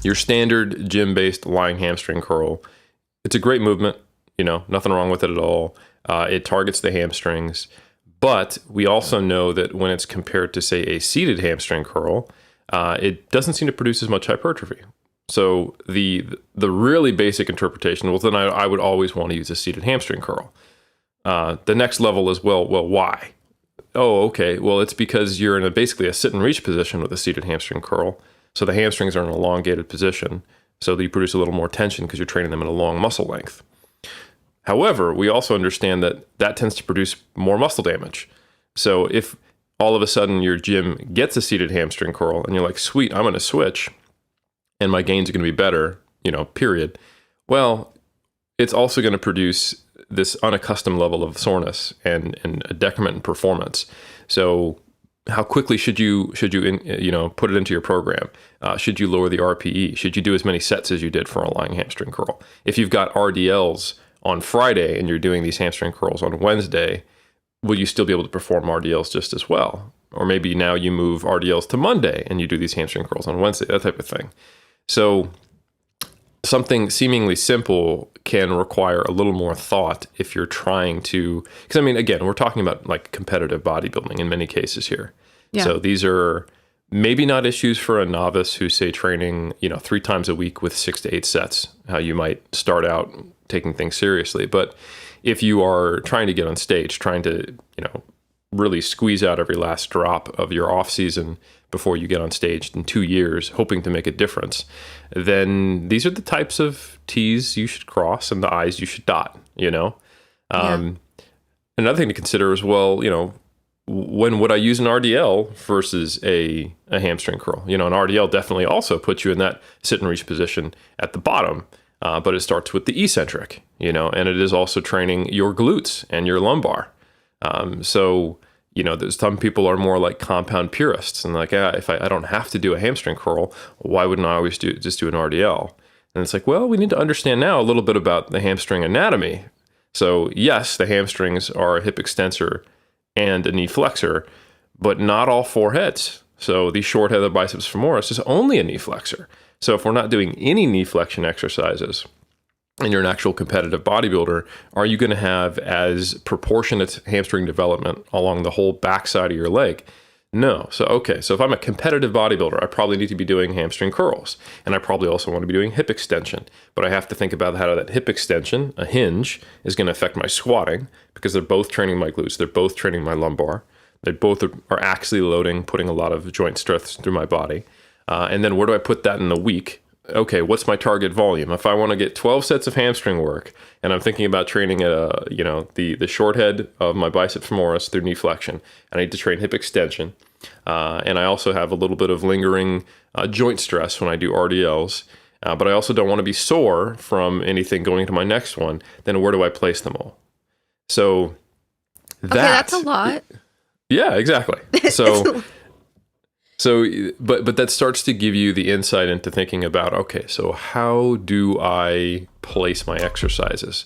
Your standard gym-based lying hamstring curl, it's a great movement, nothing wrong with it at all. It targets the hamstrings, but we also know that when it's compared to, say, a seated hamstring curl, it doesn't seem to produce as much hypertrophy. So the really basic interpretation, well, then I would always want to use a seated hamstring curl. The next level is, well, why? Oh, okay. Well, it's because you're in basically a sit and reach position with a seated hamstring curl. So the hamstrings are in an elongated position, so that you produce a little more tension because you're training them in a long muscle length. However, we also understand that tends to produce more muscle damage. So if all of a sudden your gym gets a seated hamstring curl and you're like, sweet, I'm going to switch and my gains are going to be better, period. Well, it's also going to produce this unaccustomed level of soreness and a decrement in performance. So how quickly should you put it into your program? Should you lower the RPE? Should you do as many sets as you did for a lying hamstring curl? If you've got RDLs on Friday and you're doing these hamstring curls on Wednesday, will you still be able to perform RDLs just as well? Or maybe now you move RDLs to Monday and you do these hamstring curls on Wednesday, that type of thing. So something seemingly simple can require a little more thought if you're trying to, because again, we're talking about like competitive bodybuilding in many cases here. Yeah. So these are maybe not issues for a novice who's, say, training, 3 times a week with 6 to 8 sets, how you might start out taking things seriously. But if you are trying to get on stage, trying to, really squeeze out every last drop of your off season before you get on stage in 2 years, hoping to make a difference, then these are the types of T's you should cross and the I's you should dot, Another thing to consider is, well, when would I use an RDL versus a hamstring curl? An RDL definitely also puts you in that sit and reach position at the bottom, but it starts with the eccentric, and it is also training your glutes and your lumbar. So there's some people are more like compound purists and like, if I don't have to do a hamstring curl, why wouldn't I always just do an RDL? And it's like, well, we need to understand now a little bit about the hamstring anatomy. So yes, the hamstrings are a hip extensor and a knee flexor, but not all 4 heads. So the short head of the biceps femoris is only a knee flexor. So if we're not doing any knee flexion exercises, and you're an actual competitive bodybuilder, are you going to have as proportionate hamstring development along the whole backside of your leg? No. So if I'm a competitive bodybuilder, I probably need to be doing hamstring curls, and I probably also want to be doing hip extension. But I have to think about how that hip extension, a hinge, is going to affect my squatting, because they're both training my glutes, they're both training my lumbar, they both are axially loading, putting a lot of joint stress through my body. And then where do I put that in the week? Okay, what's my target volume? If I want to get 12 sets of hamstring work, and I'm thinking about training the short head of my bicep femoris through knee flexion, and I need to train hip extension, and I also have a little bit of lingering joint stress when I do RDLs, but I also don't want to be sore from anything going into my next one, then where do I place them all? So that's a lot. Yeah, exactly. But that starts to give you the insight into thinking about, okay, so how do I place my exercises?